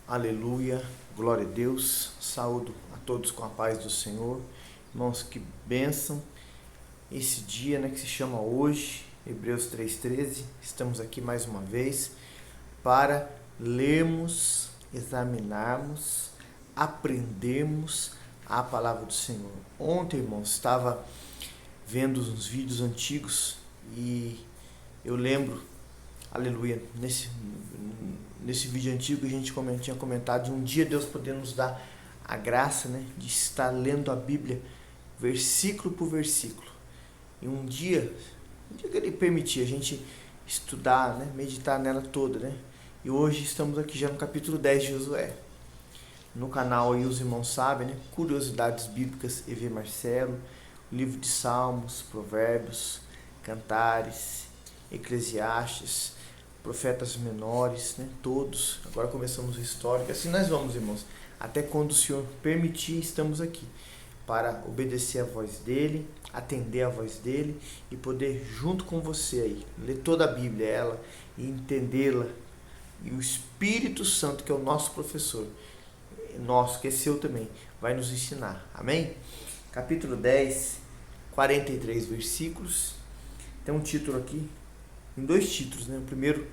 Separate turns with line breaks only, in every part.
Aleluia, glória a Deus, saúdo a todos com a paz do Senhor. Irmãos, que bênção esse dia, que se chama hoje, Hebreus 3,13. Estamos aqui mais uma vez para lermos, examinarmos, aprendermos a palavra do Senhor. Ontem, irmãos, estava vendo uns vídeos antigos e eu lembro, aleluia, nesse vídeo antigo a gente tinha comentado de um dia Deus poder nos dar a graça, de estar lendo a Bíblia versículo por versículo. E um dia que Ele permitir a gente estudar, meditar nela toda, E hoje estamos aqui já no capítulo 10 de Josué. No canal aí os irmãos sabem, Curiosidades Bíblicas EV Marcelo, o livro de Salmos, Provérbios, Cantares, Eclesiastes, Profetas Menores, todos. Agora começamos o histórico. Assim nós vamos, irmãos, até quando o Senhor permitir, estamos aqui para obedecer a voz dEle, atender a voz dEle e poder, junto com você aí, ler toda a Bíblia, ela, e entendê-la. E o Espírito Santo, que é o nosso professor, nosso, que é seu também, vai nos ensinar. Amém? Capítulo 10, 43 versículos. Tem um título aqui, em dois títulos, O primeiro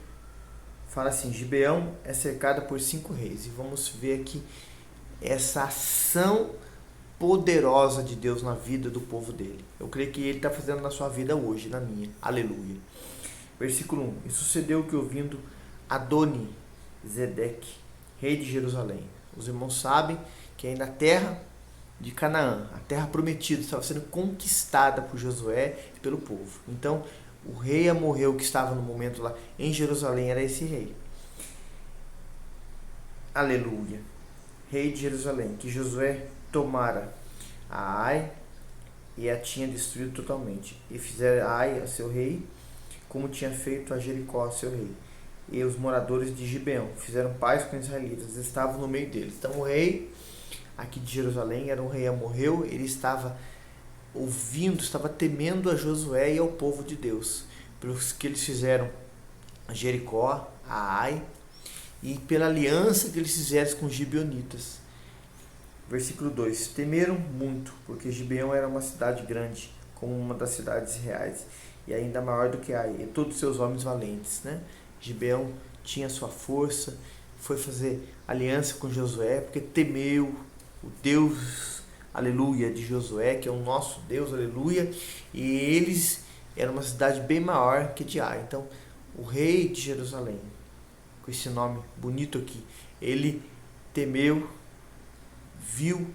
fala assim: Gibeão é cercada por 5 reis. E vamos ver aqui essa ação poderosa de Deus na vida do povo dele. Eu creio que Ele está fazendo na sua vida hoje, na minha. Aleluia. Versículo 1. E sucedeu que, ouvindo Adoni-Zedeque, rei de Jerusalém. Os irmãos sabem que aí na terra de Canaã, a terra prometida, estava sendo conquistada por Josué e pelo povo. Então, o rei amorreu que estava no momento lá em Jerusalém era esse rei. Aleluia. Rei de Jerusalém, que Josué tomara a Ai e a tinha destruído totalmente. E fizera a Ai a seu rei, como tinha feito a Jericó a seu rei. E os moradores de Gibeão fizeram paz com os israelitas, estavam no meio deles. Então o rei aqui de Jerusalém era um rei amorreu, ele estava ouvindo, estava temendo a Josué e ao povo de Deus, pelos que eles fizeram a Jericó, a Ai, e pela aliança que eles fizeram com os gibeonitas. Versículo 2: temeram muito, porque Gibeão era uma cidade grande, como uma das cidades reais, e ainda maior do que Ai, e todos seus homens valentes. Gibeão tinha sua força, foi fazer aliança com Josué, porque temeu o Deus, aleluia, de Josué, que é o nosso Deus, aleluia, e eles eram uma cidade bem maior que de Ai. Então, o rei de Jerusalém, com esse nome bonito aqui, ele temeu, viu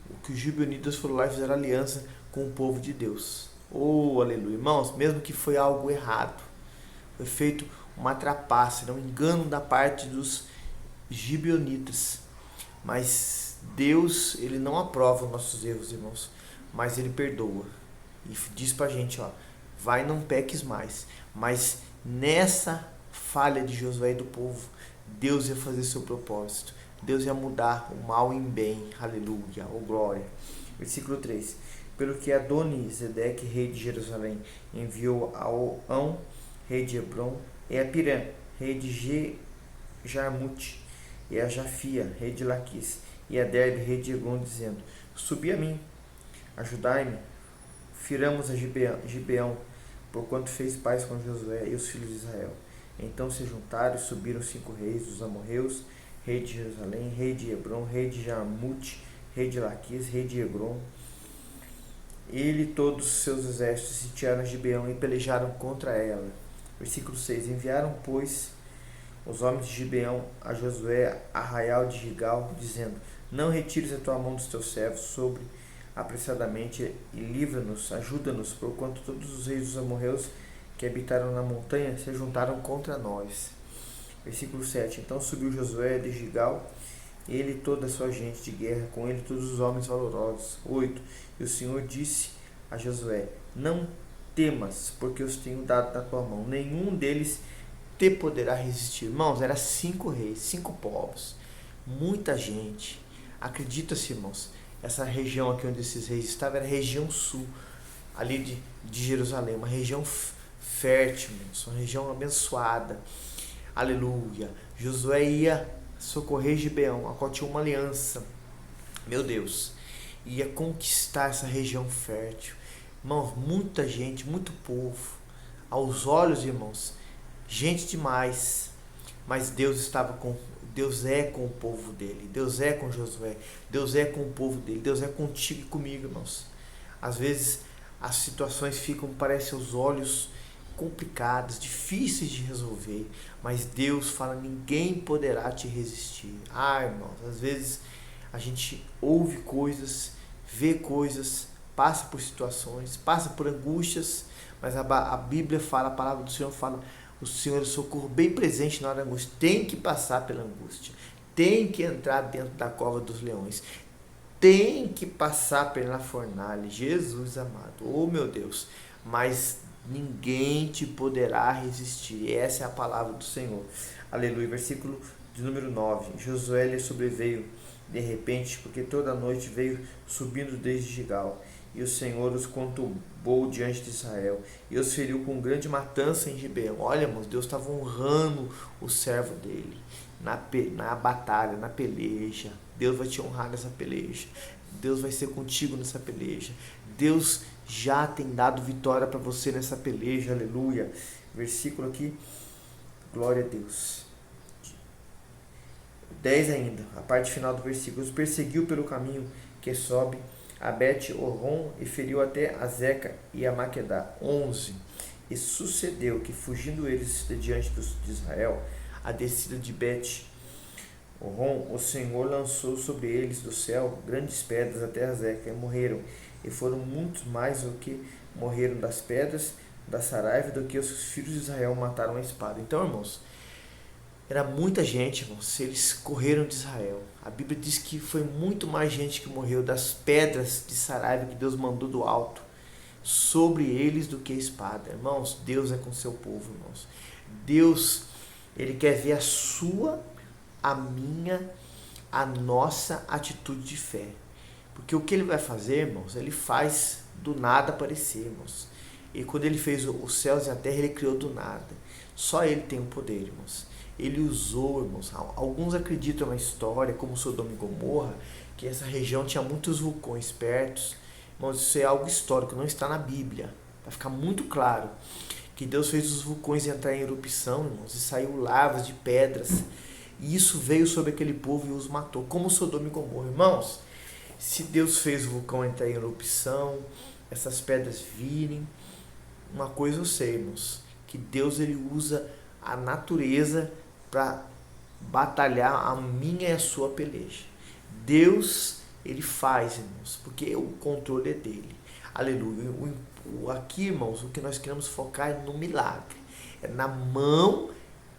o que os gibeonitas foram lá e fizeram aliança com o povo de Deus. Oh, aleluia. Irmãos, mesmo que foi algo errado, foi feito uma trapaça, um engano da parte dos gibeonitas, mas Deus, Ele não aprova os nossos erros, irmãos, mas Ele perdoa. E diz pra gente, vai, não peques mais. Mas nessa falha de Josué e do povo, Deus ia fazer seu propósito. Deus ia mudar o mal em bem. Aleluia, oh glória. Versículo 3. Pelo que Adoni-Zedeque, rei de Jerusalém, enviou a Oão, rei de Hebron, e a Pirã, rei de Jarmute, e a Jafia, rei de Laquis, e a Derbe, rei de Eglon, dizendo: subi a mim, ajudai-me, firamos a Gibeão, porquanto fez paz com Josué e os filhos de Israel. Então se juntaram e subiram 5 reis dos amorreus, rei de Jerusalém, rei de Hebron, rei de Jarmute, rei de Laquis, rei de Eglon. Ele e todos os seus exércitos sitiaram a Gibeão e pelejaram contra ela. Versículo 6. Enviaram, pois, os homens de Gibeão a Josué, arraial de Gigal, dizendo: não retires a tua mão dos teus servos sobre apressadamente e livra-nos, ajuda-nos, porquanto todos os reis dos amorreus que habitaram na montanha se juntaram contra nós. Versículo 7. Então subiu Josué de Gigal, ele e toda a sua gente de guerra, com ele todos os homens valorosos. 8. E o Senhor disse a Josué: não temas, porque os tenho dado na tua mão, nenhum deles te poderá resistir. Irmãos, eram 5 reis, 5 povos, muita gente. Acredita-se, irmãos, essa região aqui onde esses reis estavam era a região sul, ali de Jerusalém, uma região fértil, irmãos, uma região abençoada. Aleluia. Josué ia socorrer Gibeão, a qual tinha uma aliança. Meu Deus, ia conquistar essa região fértil. Irmãos, muita gente, muito povo, aos olhos, irmãos, gente demais, mas Deus é com o povo dele, Deus é com Josué, Deus é com o povo dele, Deus é contigo e comigo, irmãos. Às vezes as situações ficam, parecem aos olhos, complicadas, difíceis de resolver, mas Deus fala, ninguém poderá te resistir. Irmãos, às vezes a gente ouve coisas, vê coisas, passa por situações, passa por angústias, mas a Bíblia fala, a palavra do Senhor fala, o Senhor é o socorro bem presente na hora da angústia. Tem que passar pela angústia, tem que entrar dentro da cova dos leões, tem que passar pela fornalha. Jesus amado, oh meu Deus, mas ninguém te poderá resistir. Essa é a palavra do Senhor. Aleluia. Versículo de número 9. Josué lhe sobreveio de repente, porque toda a noite veio subindo desde Gigal, e o Senhor os conturbou diante de Israel, e os feriu com grande matança em Gibeão. Olha, irmãos, Deus estava honrando o servo dele na batalha, na peleja. Deus vai te honrar nessa peleja. Deus vai ser contigo nessa peleja. Deus já tem dado vitória para você nessa peleja. Aleluia. Versículo aqui. Glória a Deus. 10 ainda, a parte final do versículo. Os perseguiu pelo caminho que sobe a Bet-Horon e feriu até a Zeca e a Maquedá. 11. E sucedeu que, fugindo eles de diante de Israel, a descida de Bet-Horon, o Senhor lançou sobre eles do céu grandes pedras até a Zeca, e morreram. E foram muitos mais do que morreram das pedras da Saraiva do que os filhos de Israel mataram a espada. Então, irmãos, era muita gente, irmãos, eles correram de Israel. A Bíblia diz que foi muito mais gente que morreu das pedras de Saraiva que Deus mandou do alto sobre eles do que a espada. Irmãos, Deus é com seu povo, irmãos. Deus, Ele quer ver a sua, a minha, a nossa atitude de fé. Porque o que Ele vai fazer, irmãos, Ele faz do nada aparecer, irmãos. E quando Ele fez os céus e a terra, Ele criou do nada. Só Ele tem o poder, irmãos. Ele usou, irmãos, alguns acreditam na história, como Sodoma e Gomorra, que essa região tinha muitos vulcões perto. Irmãos, isso é algo histórico, não está na Bíblia. Vai ficar muito claro que Deus fez os vulcões entrar em erupção, irmãos, e saiu lavas de pedras. E isso veio sobre aquele povo e os matou, como Sodoma e Gomorra. Irmãos, se Deus fez o vulcão entrar em erupção, essas pedras virem, uma coisa eu sei, irmãos, que Deus, Ele usa a natureza para batalhar a minha e a sua peleja. Deus, Ele faz, irmãos, porque o controle é dele. Aleluia. Aqui, irmãos, o que nós queremos focar é no milagre. É na mão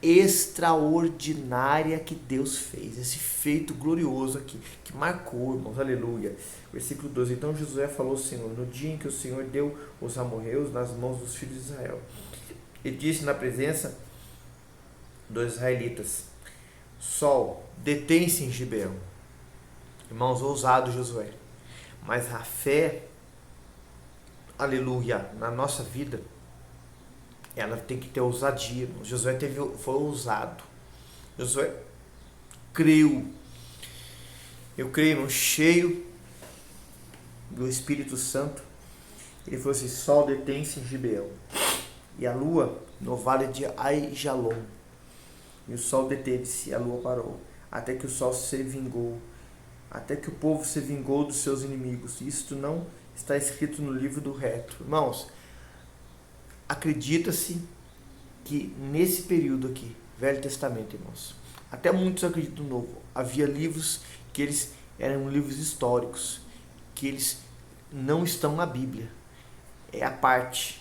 extraordinária que Deus fez. Esse feito glorioso aqui, que marcou, irmãos. Aleluia. Versículo 12. Então Josué falou ao Senhor, no dia em que o Senhor deu os amorreus nas mãos dos filhos de Israel. E disse na presença dos israelitas: Sol, detém-se em Gibeão. Irmãos, ousado Josué. Mas a fé, aleluia, na nossa vida, ela tem que ter ousadia, irmãos. Josué foi ousado. Josué creu. Eu creio, irmão, cheio do Espírito Santo. Ele falou assim: Sol, detém-se em Gibeão, e a lua no vale de Aijalon. E o sol deteve-se, e a lua parou, até que o sol se vingou, até que o povo se vingou dos seus inimigos. Isto não está escrito no livro do reto. Irmãos, acredita-se que nesse período aqui, Velho Testamento, irmãos, até muitos acreditam no Novo, havia livros que eles eram livros históricos, que eles não estão na Bíblia, é a parte.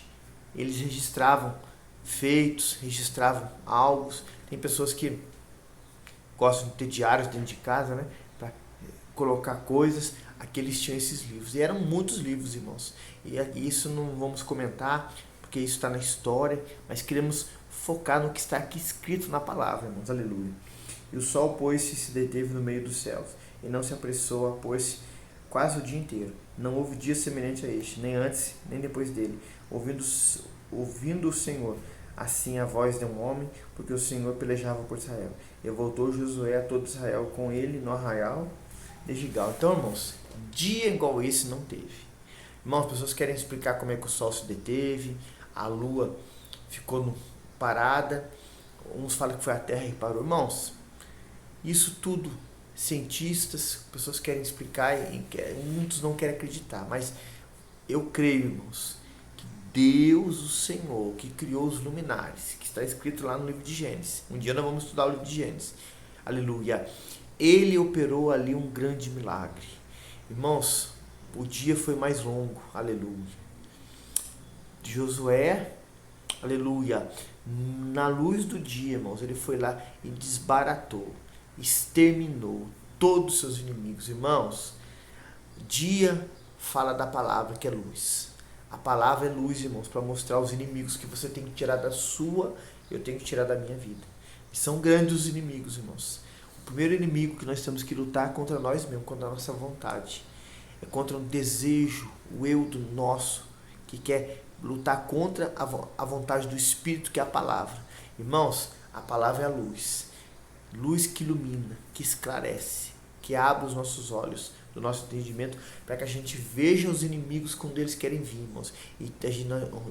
Eles registravam feitos, registravam algo. Tem pessoas que gostam de ter diários dentro de casa, né, para colocar coisas. Aqui eles tinham esses livros, e eram muitos livros, irmãos, e isso não vamos comentar, porque isso está na história, mas queremos focar no que está aqui escrito na palavra, irmãos. Aleluia. E o sol pôs-se e se deteve no meio dos céus, e não se apressou a pôr-se quase o dia inteiro. Não houve dia semelhante a este, nem antes, nem depois dele. Ouvindo o Senhor assim a voz de um homem, porque o Senhor pelejava por Israel. E voltou Josué a todo Israel com ele no arraial de Gigal. Então, irmãos, dia igual esse não teve. Irmãos, as pessoas querem explicar como é que o sol se deteve, a lua ficou parada, uns falam que foi a terra que parou. Irmãos, isso tudo, cientistas, pessoas querem explicar e muitos não querem acreditar, mas eu creio, irmãos, que Deus, o Senhor, que criou os luminares, que está escrito lá no livro de Gênesis. Um dia nós vamos estudar o livro de Gênesis. Aleluia. Ele operou ali um grande milagre. Irmãos, o dia foi mais longo. Aleluia. Josué, aleluia, na luz do dia, irmãos, ele foi lá e desbaratou, exterminou todos os seus inimigos. Irmãos, dia fala da palavra que é luz. A palavra é luz, irmãos, para mostrar os inimigos que você tem que tirar da sua, eu tenho que tirar da minha vida. E são grandes os inimigos, irmãos. O primeiro inimigo que nós temos que lutar é contra nós mesmos, contra a nossa vontade. É contra o desejo, o eu do nosso, que quer lutar contra a vontade do Espírito, que é a palavra. Irmãos, a palavra é a luz. Luz que ilumina, que esclarece, que abre os nossos olhos, do nosso entendimento, para que a gente veja os inimigos quando eles querem vir, irmãos. E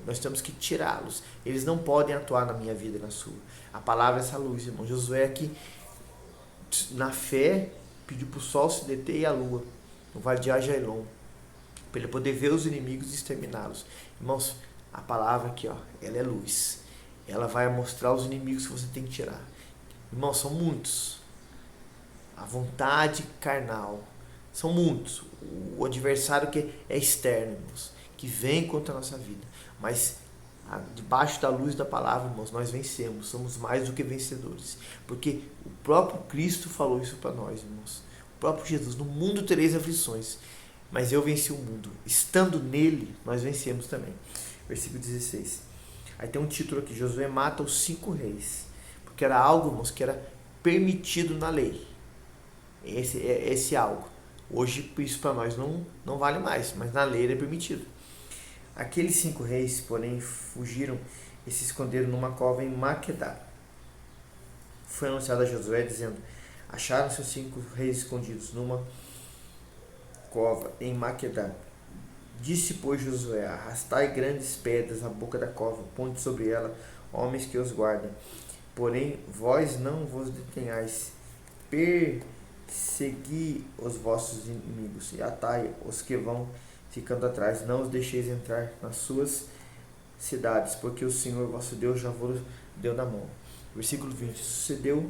nós temos que tirá-los. Eles não podem atuar na minha vida e na sua. A palavra é essa luz, irmão. Josué aqui, na fé, pediu para o sol se deter e a lua, no vale de Ajalon, para ele poder ver os inimigos e exterminá-los. Irmãos, a palavra aqui, ó, ela é luz. Ela vai mostrar os inimigos que você tem que tirar. Irmãos, são muitos. A vontade carnal. São muitos. O adversário que é externo, irmãos, que vem contra a nossa vida. Mas debaixo da luz da palavra, irmãos, nós vencemos. Somos mais do que vencedores. Porque o próprio Cristo falou isso para nós, irmãos. O próprio Jesus. No mundo tereis aflições, mas eu venci o mundo. Estando nele, nós vencemos também. Versículo 16. Aí tem um título aqui. Josué mata os 5 reis. Porque era algo, irmãos, que era permitido na lei. Esse algo. Hoje isso para nós não vale mais, mas na lei é permitido. Aqueles 5 reis, porém, fugiram e se esconderam numa cova em Maquedá. Foi anunciado a Josué dizendo: acharam-se os 5 reis escondidos numa cova em Maquedá. Disse, pois, Josué: arrastai grandes pedras à boca da cova, ponde sobre ela homens que os guardem. Porém, vós não vos detenhais, persegui os vossos inimigos e atai os que vão ficando atrás. Não os deixeis entrar nas suas cidades, porque o Senhor vosso Deus já vos deu na mão. Versículo 20. Sucedeu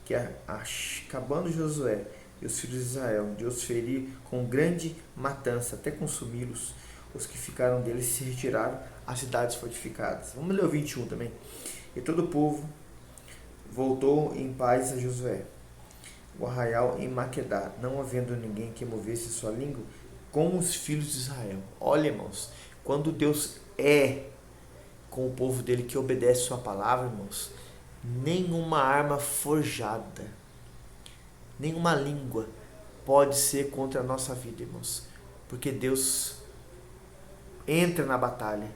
que, acabando Josué e os filhos de Israel de os ferir com grande matança, até consumi-los, os que ficaram deles se retiraram às cidades fortificadas. Vamos ler o 21 também. E todo o povo voltou em paz a Josué, o arraial em Maquedá, não havendo ninguém que movesse sua língua, com os filhos de Israel. Olha, irmãos, quando Deus é com o povo dele que obedece sua palavra, irmãos, nenhuma arma forjada, nenhuma língua pode ser contra a nossa vida, irmãos, porque Deus entra na batalha,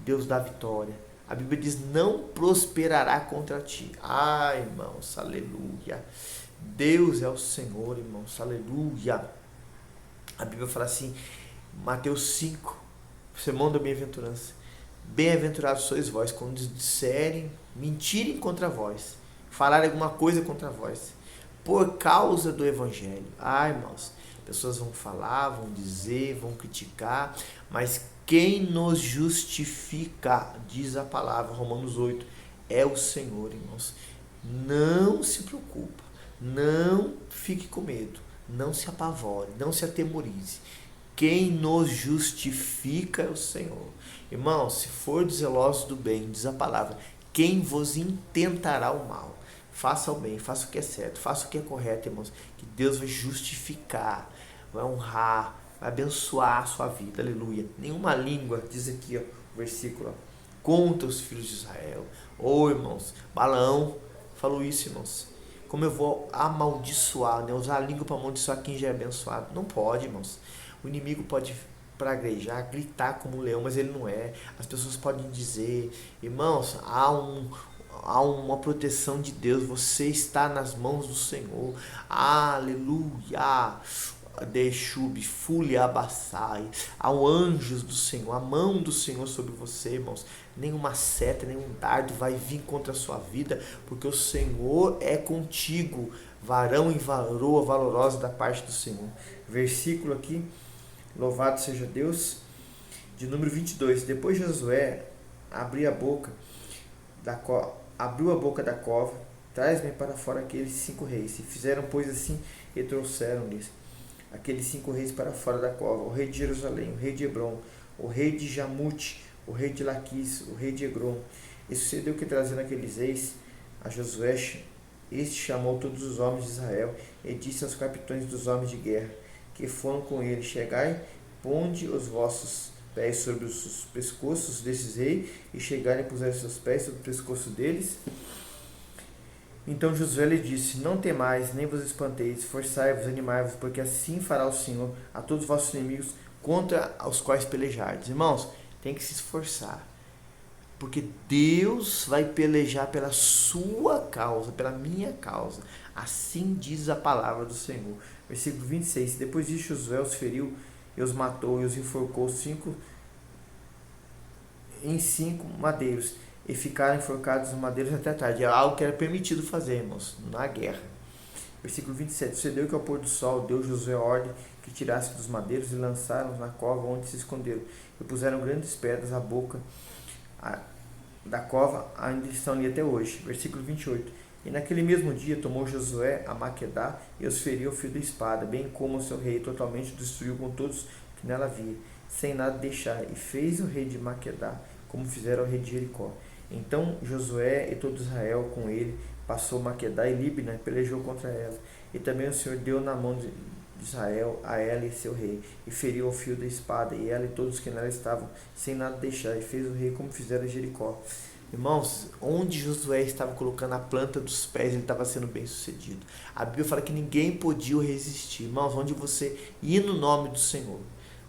Deus dá vitória. A Bíblia diz: não prosperará contra ti. Ai, irmãos, aleluia. Deus é o Senhor, irmãos, aleluia. A Bíblia fala assim, Mateus 5, sermão da bem-aventurança: bem-aventurados sois vós quando disserem, mentirem contra vós, falarem alguma coisa contra vós, por causa do Evangelho. Ai, irmãos, pessoas vão falar, vão dizer, vão criticar, mas quem nos justifica, diz a palavra, Romanos 8, é o Senhor, irmãos. Não se preocupa, não fique com medo, não se apavore, não se atemorize. Quem nos justifica é o Senhor. Irmãos, se for zelosos do bem, diz a palavra, quem vos intentará o mal? Faça o bem, faça o que é certo, faça o que é correto, irmãos, que Deus vai justificar, vai honrar, vai abençoar a sua vida, aleluia. Nenhuma língua, diz aqui ó, o versículo, ó, contra os filhos de Israel. Irmãos, Balaão falou isso, irmãos. Como eu vou amaldiçoar, né? Usar a língua para amaldiçoar quem já é abençoado? Não pode, irmãos. O inimigo pode praguejar, gritar como um leão, mas ele não é. As pessoas podem dizer, irmãos, há uma proteção de Deus, você está nas mãos do Senhor, aleluia, Deixube, Fulia Abassai, ao anjos do Senhor, a mão do Senhor sobre você, irmãos. Nenhuma seta, nenhum dardo vai vir contra a sua vida, porque o Senhor é contigo, varão e varoa valorosa da parte do Senhor. Versículo aqui, louvado seja Deus, de número 22. Depois Josué abriu a boca da cova, traz-me para fora aqueles 5 reis. E fizeram, pois, assim, e trouxeram-lhes aqueles 5 reis para fora da cova: o rei de Jerusalém, o rei de Hebrom, o rei de Jamute, o rei de Laquis, o rei de Egrom. E sucedeu que, trazendo aqueles reis a Josué, este chamou todos os homens de Israel e disse aos capitães dos homens de guerra que foram com ele: chegai, ponde os vossos pés sobre os pescoços desses reis, e chegarem e puserem seus pés sobre o pescoço deles. Então Josué lhe disse: não temais, nem vos espanteis, esforçai-vos, animai-vos, porque assim fará o Senhor a todos os vossos inimigos contra os quais pelejardes. Irmãos, tem que se esforçar, porque Deus vai pelejar pela sua causa, pela minha causa. Assim diz a palavra do Senhor. Versículo 26. Depois disso, Josué os feriu e os matou e os enforcou em 5 madeiros, e ficaram enforcados nos madeiros até a tarde. É algo que era permitido fazer, irmãos, na guerra. Versículo 27. Sucedeu que ao pôr do sol deu Josué ordem que tirasse dos madeiros e lançaram-os na cova onde se esconderam, e puseram grandes pedras à boca da cova, ainda estão ali até hoje. Versículo 28. E naquele mesmo dia tomou Josué a Maquedá e os feriu ao fio da espada, bem como o seu rei, totalmente destruiu com todos que nela havia, sem nada deixar, e fez o rei de Maquedá como fizeram ao rei de Jericó. Então Josué e todo Israel com ele passou Maquedá e Líbina e pelejou contra ela. E também o Senhor deu na mão de Israel a ela e seu rei, e feriu ao fio da espada, e ela e todos que nela estavam, sem nada deixar, e fez o rei como fizeram a Jericó. Irmãos, onde Josué estava colocando a planta dos pés, ele estava sendo bem sucedido. A Bíblia fala que ninguém podia resistir. Irmãos, onde você ir no nome do Senhor,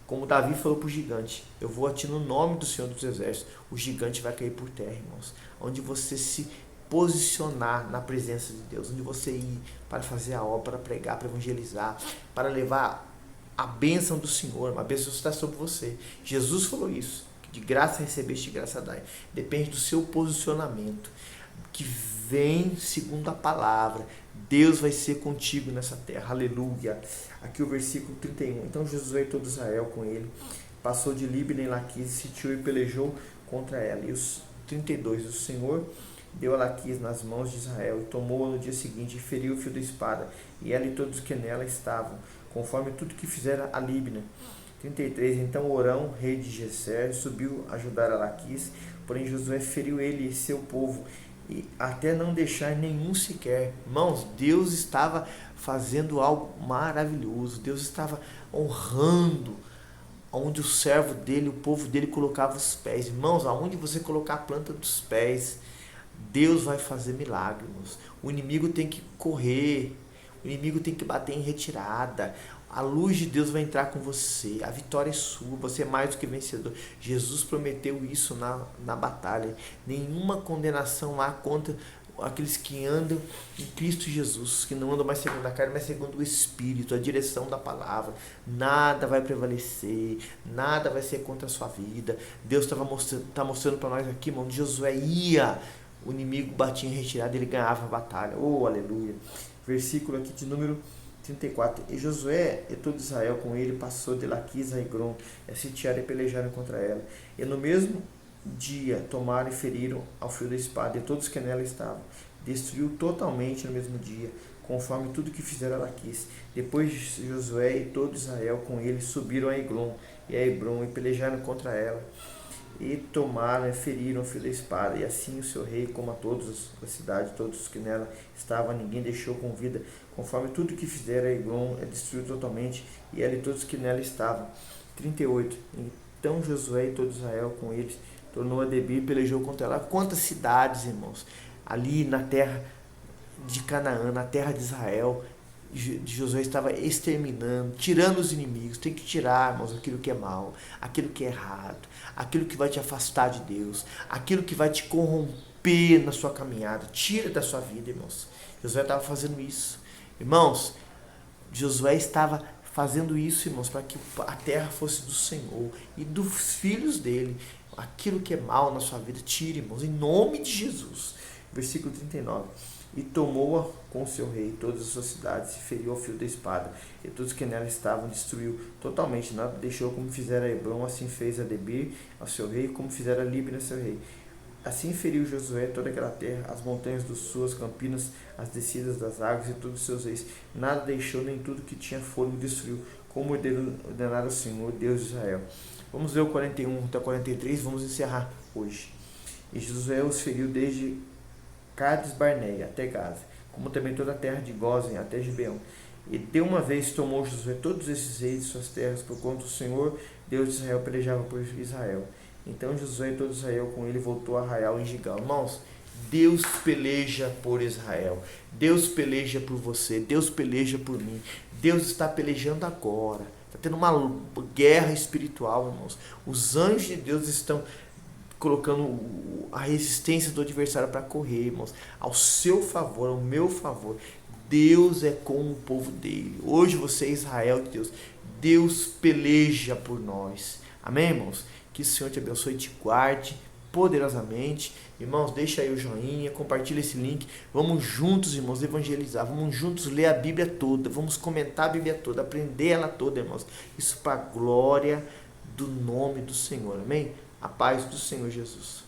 como Davi falou para o gigante: eu vou a ti no nome do Senhor dos Exércitos, o gigante vai cair por terra, irmãos. Onde você se posicionar na presença de Deus, onde você ir para fazer a obra, para pregar, para evangelizar, para levar a bênção do Senhor. A bênção está sobre você. Jesus falou isso: de graça recebeste, de graça dai. Depende do seu posicionamento, que vem segundo a palavra. Deus vai ser contigo nessa terra, aleluia. Aqui o versículo 31. Então Josué e todo Israel com ele passou de Líbina em Laquis, sitiou e pelejou contra ela. E os 32, o Senhor deu a Laquis nas mãos de Israel, e tomou-a no dia seguinte, e feriu o fio da espada, e ela e todos que nela estavam, conforme tudo que fizera a Líbina. 33. Então Orão, rei de Geser, subiu a ajudar a Laquis, porém Josué feriu ele e seu povo, e até não deixar nenhum sequer. Irmãos, Deus estava fazendo algo maravilhoso. Deus estava honrando onde o servo dele, o povo dele, colocava os pés. Irmãos, aonde você colocar a planta dos pés, Deus vai fazer milagres. O inimigo tem que correr, o inimigo tem que bater em retirada. A luz de Deus vai entrar com você, a vitória é sua, você é mais do que vencedor. Jesus prometeu isso na batalha. Nenhuma condenação há contra aqueles que andam em Cristo Jesus, que não andam mais segundo a carne, mas segundo o Espírito, a direção da palavra. Nada vai prevalecer, nada vai ser contra a sua vida. Deus está mostrando para nós aqui, irmão, onde Josué ia, o inimigo batia em retirada, ele ganhava a batalha. Oh, aleluia. Versículo aqui de número 34. E Josué e todo Israel com ele passou de Laquis a Egrom, e sitiaram e pelejaram contra ela. E no mesmo dia tomaram e feriram ao fio da espada e todos que nela estavam. Destruiu totalmente no mesmo dia, conforme tudo que fizeram a Laquis. Depois Josué e todo Israel com ele subiram a Egrom e a Hebrom, e pelejaram contra ela. E tomaram e feriram o fio da espada, e assim o seu rei, como a todos da cidade, todos que nela estavam, ninguém deixou com vida, conforme tudo que fizera a Egrom, destruiu totalmente, e ela e todos que nela estavam. 38. Então Josué e todo Israel com eles tornou a Debir e pelejou contra ela. Quantas cidades, irmãos, ali na terra de Canaã, na terra de Israel, Josué estava exterminando, tirando os inimigos. Tem que tirar, irmãos, aquilo que é mal, aquilo que é errado, aquilo que vai te afastar de Deus, aquilo que vai te corromper na sua caminhada. Tira da sua vida, irmãos. Josué estava fazendo isso. Irmãos, Josué estava fazendo isso, irmãos, para que a terra fosse do Senhor e dos filhos dele. Aquilo que é mal na sua vida, tire, irmãos, em nome de Jesus. Versículo 39. E tomou-a com seu rei todas as suas cidades, e feriu ao fio da espada, e todos que nela estavam destruiu totalmente, nada deixou, como fizera a Hebron, assim fez a Debir ao seu rei, como fizera a Líbina seu rei. Assim feriu Josué toda aquela terra, as montanhas dos suas campinas, as descidas das águas e todos os seus reis. Nada deixou, nem tudo que tinha fôlego destruiu, como ordenara o Senhor, Deus de Israel. Vamos ver o 41 até 43, vamos encerrar hoje. E Josué os feriu desde Cades Barneia até Gaza, como também toda a terra de Gósen até Gibeão. E de uma vez tomou Josué todos esses reis de suas terras, porquanto o Senhor, Deus de Israel, pelejava por Israel. Então Josué e todo Israel com ele voltou a Arraial em Gigal. Irmãos, Deus peleja por Israel. Deus peleja por você. Deus peleja por mim. Deus está pelejando agora. Está tendo uma guerra espiritual, irmãos. Os anjos de Deus estão colocando a resistência do adversário para correr, irmãos, ao seu favor, ao meu favor. Deus é com o povo dele. Hoje você é Israel de Deus. Deus peleja por nós. Amém, irmãos? Que o Senhor te abençoe e te guarde poderosamente. Irmãos, deixa aí o joinha, compartilha esse link. Vamos juntos, irmãos, evangelizar. Vamos juntos ler a Bíblia toda. Vamos comentar a Bíblia toda, aprender ela toda, irmãos. Isso para a glória do nome do Senhor. Amém? A paz do Senhor Jesus.